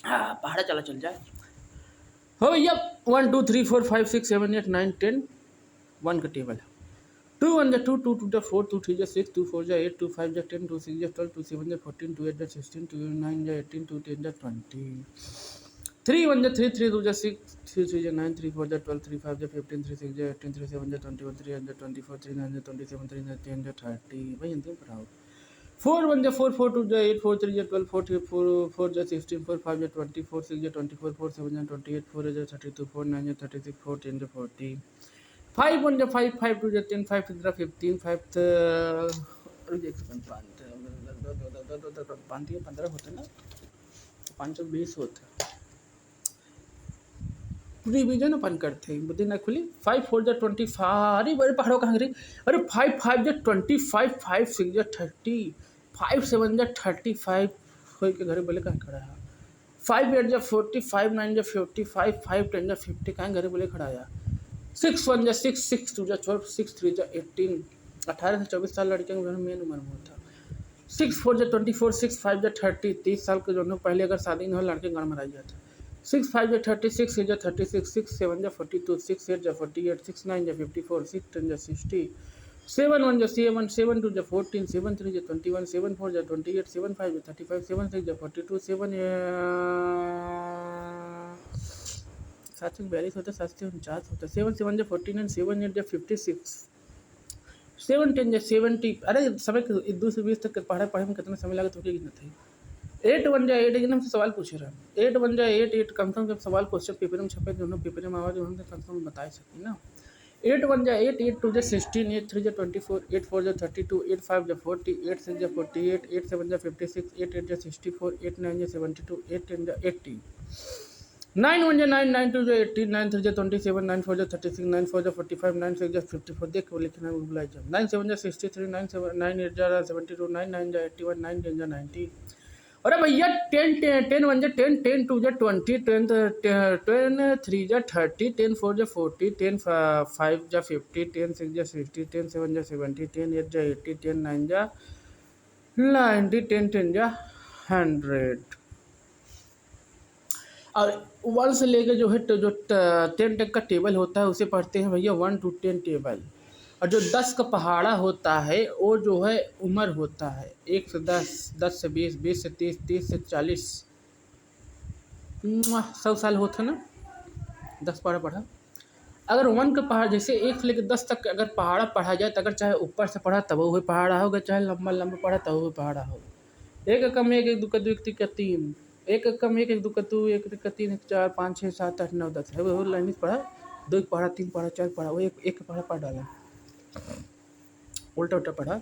हाँ पहाड़ा चला चल जाए। हो भैया 1 2 3 4 5 6 7 8 9 10 1 का टेबल है। 2 1 जा 2 2 2 जा 4 2 3 जा 6 2 4 जा 8 2 5 जा 10 2 6 जा 12 2 7 जा 14 2 8 जा 16 2 9 जा 18 2 10 जा 20 3 1 जा 3 3 2 जा 6 3 3 जा 9 3 4 जा 12 3 5 जा 15 3 6 जा 18 3 7 जा 21 3 8 जा 24 3 9 जा 27 3 जा 10 जा 30 भाई अंतिम पढ़ाओ 4 1 जा 4 4 2 जा 8 4 3 जा 12 4 3 4 4 जा 16 4 5 जा 20 4 6 जा 24 4 7 जा 28 4 8 जा 32 4 9 जा 36 4 10 जा 40 5 1 जा 5 5 2 जा 10 5 6 जा 15 5 पाँच 15 होते ना 520 होते रिवीजन अपन करते हैं बुद्धि ना खुली 5 4 जा 25 अरे बड़े पहाड़ों कहाँ गिरी अरे 5 5 जा 25 5 6 जा 30 5 7 जा 35 कोई के घरे बोले कहाँ खड़ा है 5 8 जा 40 5 9 जा 55 5 10 जा 50 कहाँ घरे बोले खड़ा है 6 1 जा 6 6 2 जा 12 6 3 जा 18 18 से 24 साल लड़के के मेन उम्र में होता 6 4 जा 24 6 5 जा 30 30 साल के जो पहले अगर शादी न हो लड़के घर में रह जाता 6 5 जा 36 6 जा 36 6 7 जा 42 6 8 जा 48 6 9 जा 54 6 10 जा 60 7 1 जा 7 7 2 जा 14 7 3 जा 21 7 4 जा 28 7 5 जा 35 7 6 जा 42 7 7 6 42 होता 7 से 49 होता 7 7 जा 49 7 8 जा 56 7 10 जा 70 अरे समय 2 से 20 तक पढ़े में कितना समय लगा तो क्या गिनना था 8 1 जा 8 एकदम से सवाल पूछे रहा 8 1 जा 8 8 कम से कम जब सवाल क्वेश्चन पेपर में छपे दोनों पेपर में आवाज उन्होंने कम से कम बता सकी ना 8 1 जा 8 8 2 जा 16 8 3 जा 24 8 4 जा 32 8 5 जा 40 8 6 जा 48 8 7 जा 56 8 8 जा 64 8 9 जा 72 8 10 जा 80 9 1 जा 9 9 2 जा 18 9 3 जा 27 9 4 जा 36 9 4 जा 45 9 6 जा 54 देख वो लिखना भूला जा 9 7 जा 63 9 7 9 8 जा 72 9 9 जा 81 9 10 जा 90 अरे भैया 10 10 1 जा 10 10 2 जा 20 10 3 जा 30 10 4 जा 40 10 5 जा 50 10 6 जा 60 10 7 जा 70 10 8 जा 80 10 9 जा 90 10 10 जा 100 और 1 से लेके जो है जो 10 तक का टेबल होता है उसे पढ़ते हैं भैया 1 to 10 टेबल और जो 10 का पहाड़ा होता है वो जो है उम्र होता है 1 से 10 10 से 20 20 से 30 30 से 40 100 साल होता ना 10 पहाड़ा पढ़ा अगर 1 का पहाड़ जैसे 1 से लेकर 10 तक अगर पहाड़ा पढ़ा जाए तो अगर चाहे ऊपर से पढ़ा तब वो पहाड़ा होगा चाहे लंबा लंबा पढ़ा तब वो पहाड़ा होगा एक कम एक दो का 2 1 का 3 एक कम एक 2 का 2 1 का 3 1 4 5 6 7 8 9 10 है वो लाइन पढ़ा 2 पढ़ा 3 पढ़ा 4 पढ़ा वो एक पढ़ा पढ़ डाला उल्टा उल्टा पढ़ा